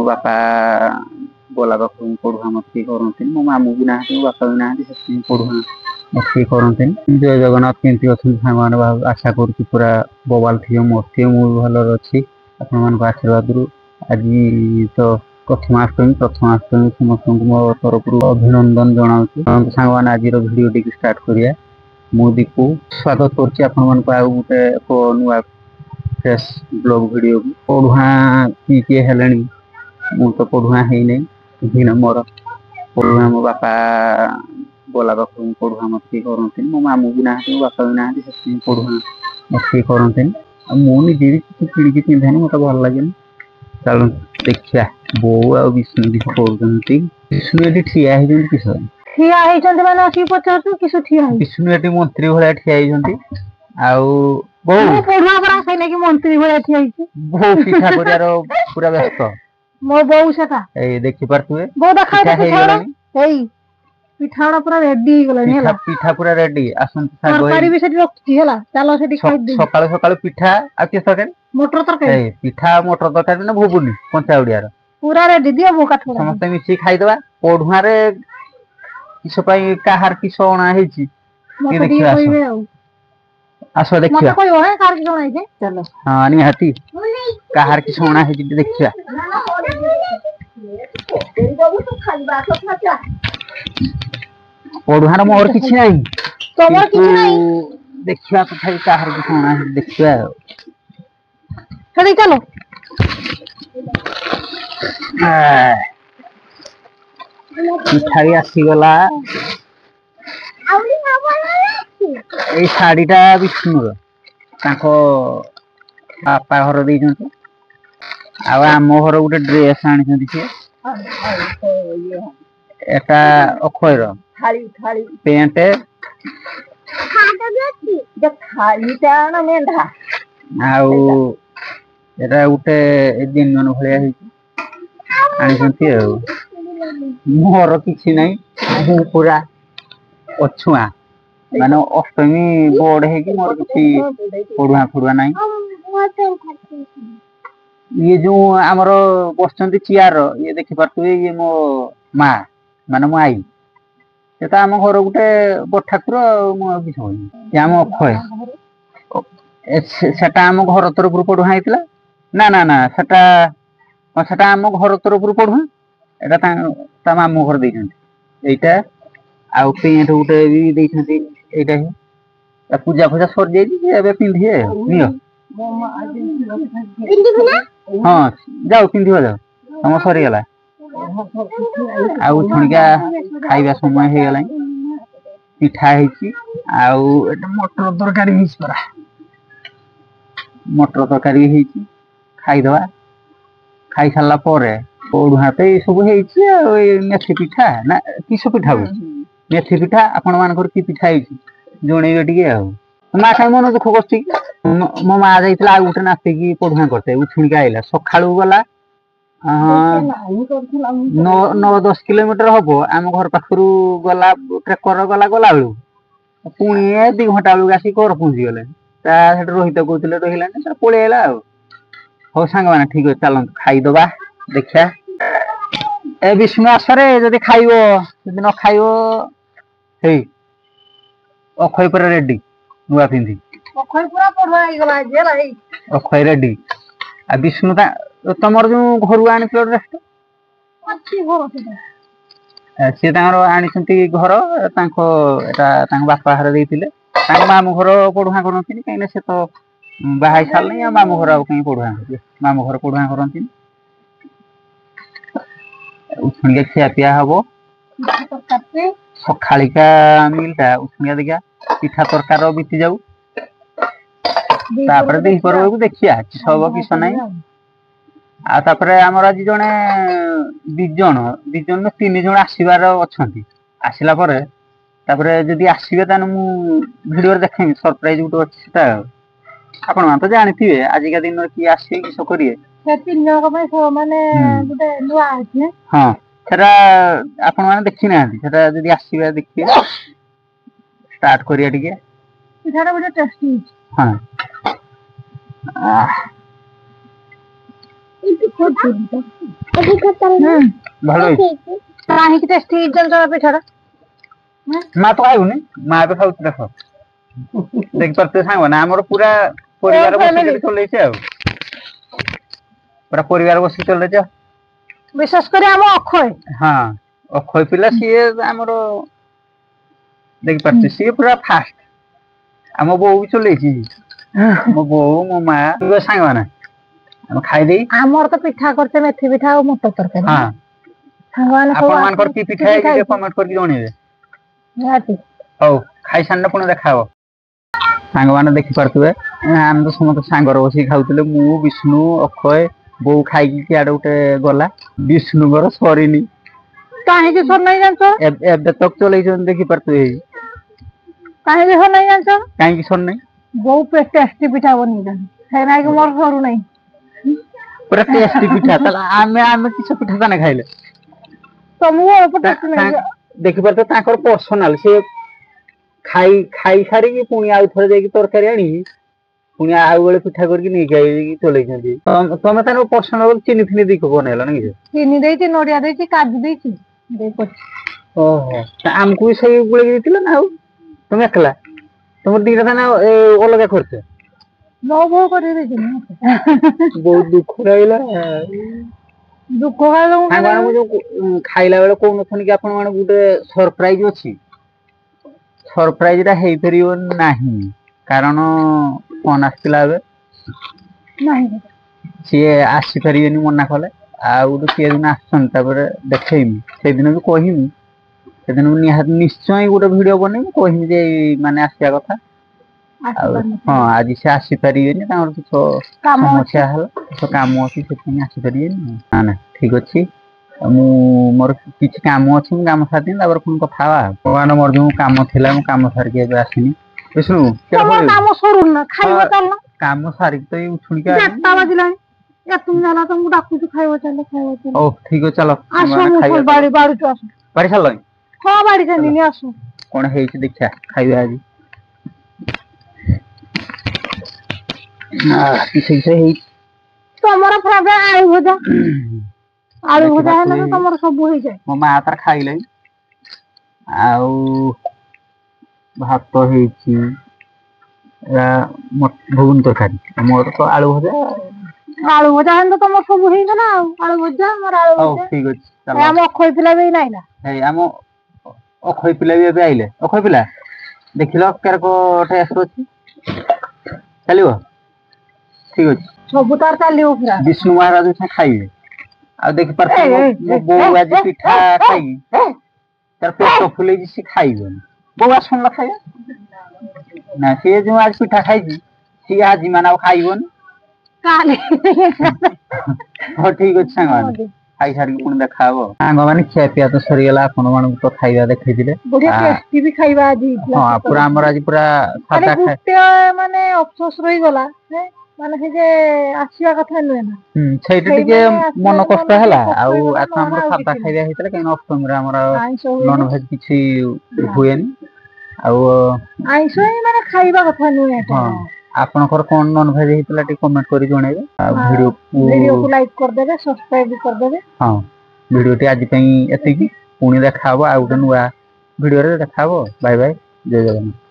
बापा बोला पाखु पढ़ुआ मस्ती करते मो मामू भी ना बापा भी ना पढ़ुआ मस्ती करते। जय जगन्नाथ केमती अच्छे साग आशा करुच्ची पूरा बवाल थी मस्ती मुझे भलर अच्छी आपण आशीर्वाद आज तो प्रथमाष्टमी समस्त मो तरफ अभिनंदन जनाऊँ सांग आज भिडियो टी स्टार्ट करिया मु दीपू स्वागत करुच्ची आपण गोटे नुआ फ्रेश ब्लॉग वीडियो पढ़ुआ किए हेले मु तो पढ़ुआ है नहीं मोर पढ़ुआ मो बापा बोला पाखु पढ़ुआ मस्ती करते मो मामू भी ना बापा भी ना पढ़ुआ मस्ती करते मुझे किणी पिंधे मत भल लगे चलो देखिया बो आ विष्णु भी करुँच विष्णु ये ठिया किस विष्णु ये मंत्री भाया ठिया मंत्री भाया बो पिठा कर पूरा व्यस्त मो बो से देखी पारे बो देखा पिठा पूरा रेडी पिठा पूरा रेडी तरकारी भी सेठी रखती हला चलो सेठी खाइ दे सकाळ सकाळ पिठा आ के तरकारी मटर तरकारी पिठा मटर तरकारी ना भुबुनी कंचा उड़िया पूरा रेडी दियो बो काठ समस्त मिसी खाइ दबा पढ़ुआ रे किस पई काहार किस ओणा हेची के देखिया आसो देखिया मत कोइ है कार किस ओणा हेची चलो हां नि हाथी काहार किस ओणा हेची देखिया पढ़ुआर मोर किछि नहीं तमर किछि नहीं देखिया तथापि काहार किस ओणा हेची देखिया चलो चलो पिठा भी आसीगला ये शाढ़ीटा विष्णुर बापा घर दे आम घर गोटे ड्रेस आनी एटा अक्षयर पेंट एटा गोटे दिन भाया आनी मोर किसी नहीं पूरा अछुआ माने अष्टमी बोर्ड है कि मोर किसी पढ़ुआ फुड़ुआ नहीं ये जो आमर बसचंती चियार ये देखि पारथुए ये मो माँ माने मो आई से आम घर गोटे बड़ ठाकुर मो किछ होनी आम अक्षय सेटा आम घर तरफ पढ़ुआ होइतिला ना ना ना सेटा आम घर तरफ पढ़ुआ एटा मामू घर देइछन्ती आउ पेंट गोटे भी देइछन्ती एटा पूजा फूजा सर जाइछि एबे पिंधिए नियो हां जाओ पिंधियो जाओ हम सरी गला आउ छणिका खाइबा समय हे गला पिठा हेछि आउ एटा मटर तरकारी हेछि परा मटर तरकारी हेछि खाइ दवा खाइ सारला परे पढ़ुआ तो ये सब मेथी पिठा ना किस पिठा मेथी पिठा आपण मानकर कि पिठा जणेबे टिके माँ कहीं मन दुख कर मो माँ जाइला गोटे नातिकी पढ़ुआ करते उछुणिका आइला सकाळू गला 9-10 किलोमीटर हम आम घर पाखर गला ट्रेकर गला गला बेलू पुणी 2 घंटा बेलू आसिक घर पहुँची गले रोहित कहते रही पलि आला हो सांग मैंने ठीक अच्छे चलत खाईदबा देखिया ए विष्णु आसरे जदि खाइबो जदि न खाइबो हे अखय पर रेडी नुआ पिंधी अखय पूरा पढ़वा हे गला जेला हे अखय रेडी आ विष्णु ता तमर जो घर आनी प्लट रेस्ट अच्छी घर से आनी घर एटा बापा घर देइतिले मामू घर पढ़ुआ करती कहीं से तो बाहा सारे मामू घर कहीं पढ़ुआ मामू घर पढ़ुआ करती उछुणिका खिया पिया हम सकालिका मिलटा उछुणिका देखिया पिठा तरकार बीती जाऊ तापर देखिया सब किस ना आमर आज जड़े दिजन 3 जन आसबार अच्छा आसला जदि आसबे तान भिडियो देखेमी सरप्राइज गोटे अच्छे आपण मान तो जानी आजिका दिन किए आसे किस करिए हाँ सेटा आपण माने देखि ना सेटा जदि आसीबा देखिए स्टार्ट करिया टिके पिठाटा बडे टेस्टी हां ଭଲ ହେଇଛି କାହିଁକି ଟେଷ୍ଟି ଜାଣିଛ ପିଠାଟା ମା ତ ଖାଇବୁନି ମା ଏବେ ଖାଉଛି ଦେଖ ଦେଖିପାରୁଥିବେ ସାଙ୍ଗମାନେ ଆମର ପୁରା ପରିବାର ବସିକି ଚଲେଇছে ଆଉ ପୁରା ପରିବାର ବସିକି ଚଲେଇছে ବିଶେଷ କରି ଆମ ଅକ୍ଷୟ ହଁ ଅକ୍ଷୟ ପିଲା ସିଏ ଆମର ଦେଖିପାରୁଛି ସିଏ ପୁରା ଫାଷ୍ଟ ଆମ ବୋଉ ବି ଚଲେଇଛି ମୋ ବୋଉ ମୋ ମା ସାଙ୍ଗମାନେ ଆମେ ଖାଇଦେଇ ଆମର ତ ପିଠା କରିଛେ ମେଥି ପିଠା ଆଉ ମଟର ତରକାରୀ ହଁ ଆପଣ ମାନଙ୍କର କି ପିଠା ହେଇଛି ଟିକେ କମେଣ୍ଟ କରିକି ଜଣେଇବେ ହଉ ଖାଇସାରିଲେ ପୁଣି ଦେଖା ହବ ସାଙ୍ଗମାନେ ଦେଖିପାରୁଥିବେ ଆମେ ତ ସମସ୍ତେ ସାଙ୍ଗରେ ବସିକି ଖାଉଥିଲେ ମୁଁ ବିଷ୍ଣୁ ଅକ୍ଷୟ ବୋଉ ଖାଇକି କିଆଡେ ଗୋଟେ ଗଲା ବିଷ୍ଣୁଙ୍କର ସରିନି କାହିଁକି ସରିନାହିଁ ଜାଣିଛ ଏବେ ତକ ଚଲେଇଛନ୍ତି ଦେଖିପାରୁଥିବେ କାହିଁକି ସରିନାହିଁ ଜାଣିଛ କାହିଁକି ସରିନାହିଁ ବୋଉ ଟେଷ୍ଟି ପିଠା ବନେଇଛନ୍ତି ସେଇନାକି ମୋର ସରୁନାହିଁ ପୁରା ଟେଷ୍ଟି ପିଠା ତାହେଲେ ଆମେ କିସ ପିଠା ତାନେ ଖାଇଲେ ଦେଖିପାରୁଥିବେ ତାଙ୍କର ପର୍ସନାଲ ସେ ଖାଇ ସାରିକି ପୁଣି ଆଉ ଥରେ ଯାଇକି ତରକାରୀ ଆଣିକି ପୁଣି ଆଉ ବେଳେ ପିଠା କରିକି ନେଇକି ଆଇକି ଚଲେଇଛନ୍ତି ତମେ ତାର ପର୍ସନାଲ ଚିନି ଫିନି ଦେଇକି ବନେଇଲ ନା କି ଚିନି ଦେଇଛି ନଡିଆ ଦେଇଛି କାଜୁ ଦେଇଛି ଓହୋ ଆମକୁ ବି ସେଇ ଗୁଳେଇ ଦେଇଥିଲ ନା ଆଉ ତମେ ଏକଲା ତମର ଦିଟା ତାନେ ଅଲଗା କରୁଛ ମୋ ବୋଉ କରି ଦେଇଛି ବହୁତ ଦୁଃଖ ଲାଗିଲା ଦୁଃଖ ସାଙ୍ଗମାନଙ୍କୁ ଯୋଉ ଖାଇଲା ବେଳେ କହୁନଥିଲି କି ଆପଣ ମାନଙ୍କୁ ଗୋଟେ ସରପ୍ରାଇଜ ଅଛି ସରପ୍ରାଇଜ ଟା ହେଇପାରିବ ନାହିଁ କାରଣ ଫୋନ ଆସିଥିଲା ଏବେ ସିଏ ଆସିପାରିବେନି ମନା କଲେ ଆଉ ଗୋଟେ କିଏ ଦିନ ଆସୁଛନ୍ତି ତାପରେ ଦେଖେଇମି ସେଇଦିନ ବି କହିମି ସେଦିନ ନିହାତି ନିଶ୍ଚୟ ଗୋଟେ ଭିଡିଓ ବନେଇମି କହିମି ଯେ ମାନେ ଆସିବା କଥା ଆଉ ହଁ ଆଜି ସେ ଆସିପାରିବେନି ତାଙ୍କର କିଛି ସମସ୍ୟା ହେଲା କାମ ଅଛି ସେଥିପାଇଁ ଆସିପାରିବେନି ନା ନା ଠିକ ଅଛି ମୁଁ ମୋର କିଛି କାମ ଅଛି ମୁଁ କାମ ସାରିଦିନ ତାପରେ ପୁଣି କଥା ହବା ଭଗବାନ ମୋର ଯୋଉ କାମ ଥିଲା ମୁଁ କାମ ସାରିକି ଏବେ ଆସିନି ବିଷ୍ଣୁ କାମ ସରୁନି ଖାଇବା ଚାଲ କାମ ସାରିକି ତ ଏଇ ଉଛୁଣିକି ବାଜିଲାଣି ତମକୁ ଡାକୁଛୁ ଖାଇବା ଚାଲ ହଉ ଠିକ ଅଛି ଚାଲ ବାଢି ସାରିଲଣି ହଁ ବାଢି ସାରିନି ଆସ କଣ ହେଇଛି ଦେଖିଆ ଖାଇବା ଆଜି କିଛି ହେଇଛି ତମର ଆଳୁ ଭଜା ହେଲେ ତ ତମର ସବୁ ହେଇଯାଏ ମୋ ମା ତାର ଖାଇଲେଣି ଆଉ ଭାତ ହେଇଛି ଘୁଗୁନି ତରକାରୀ ମୋର ତ ଆଳୁ ଭଜା ହେଲେ ତ ତମର ସବୁ ହେଇଗଲା ଆଉ ଆଳୁ ଭଜା ଆମର ଆଳୁ ଭଜା ଠିକ ଅଛି ଆମ ଅକ୍ଷୟ ପିଲା ବି ନାଇଁଲା ହେଇ ଆମ ଅକ୍ଷୟ ପିଲା ବି ଏବେ ଆଇଲେ ଅକ୍ଷୟ ପିଲା ଦେଖିଲ ଟେଷ୍ଟ ଅଛି ଚାଲିବ ଠିକ ଅଛି ସବୁ ତାର ଚାଲିବ ପୁରା ବିଷ୍ଣୁ ମହାରାଜ ଖାଇବେ ଆଉ ଦେଖିପାରୁଥିବେ ମୋ ବୋଉ ଆଜି ପିଠା ଖାଇକି ତାର ପେଟ ଫୁଲେଇଛି ସେ ଖାଇବନି ବୋଉ ଆସୁନ ଖାଇବା ନା ସିଏ ଯୋଉ ଆଜି ପିଠା ଖାଇଛି ସିଏ ଆଜି ମାନେ ଆଉ ଖାଇବନି ହଉ ଠିକ ଅଛି ସାଙ୍ଗମାନେ ଖାଇସାରିକି ପୁଣି ଦେଖା ହବ ସାଙ୍ଗମାନେ ଖିଆ ପିଆ ତ ସରିଗଲା ଆପଣ ମାନଙ୍କୁ ତ ଖାଇବା ଦେଖେଇଥିଲେ ଖାଇବା ଆଜି ହଁ ପୁରା ଆମର ଆଜି ପୁରା ମାନେ ଅଫସୋସ ରହିଗଲା ମାନେ ସେ ଯେ ଆସିବା କଥା ନୁହେଁ ନା ସେଇଟା ଟିକେ ମନ କଷ୍ଟ ହେଲା ଆଉ ଆମର ସାଧା ଖାଇବା ହେଇଥିଲା କାହିଁକି ଅଷ୍ଟମୀରେ ଆମର ନନଭେଜ କିଛି ହୁଏନି ଆଉ ଆଇଁଷ ମାନେ ଖାଇବା କଥା ନୁହେଁ ହଁ ଆପଣଙ୍କର କଣ ନନଭେଜ ହେଇଥିଲା ଟିକେ କମେଣ୍ଟ କରି ଜଣେଇବେ ଆଉ ଭିଡିଓକୁ ଲାଇକ୍ କରିଦେବେ ସବସ୍କ୍ରାଇବ କରିଦେବେ ହଁ ଭିଡିଓଟି ଆଜି ପାଇଁ ଏତିକି ପୁଣି ଦେଖା ହବ ଆଉ ଗୋଟେ ନୂଆ ଭିଡିଓରେ ଦେଖା ହବ ବାଏ ବାଏ ଜୟ ଜଗନ୍ନାଥ।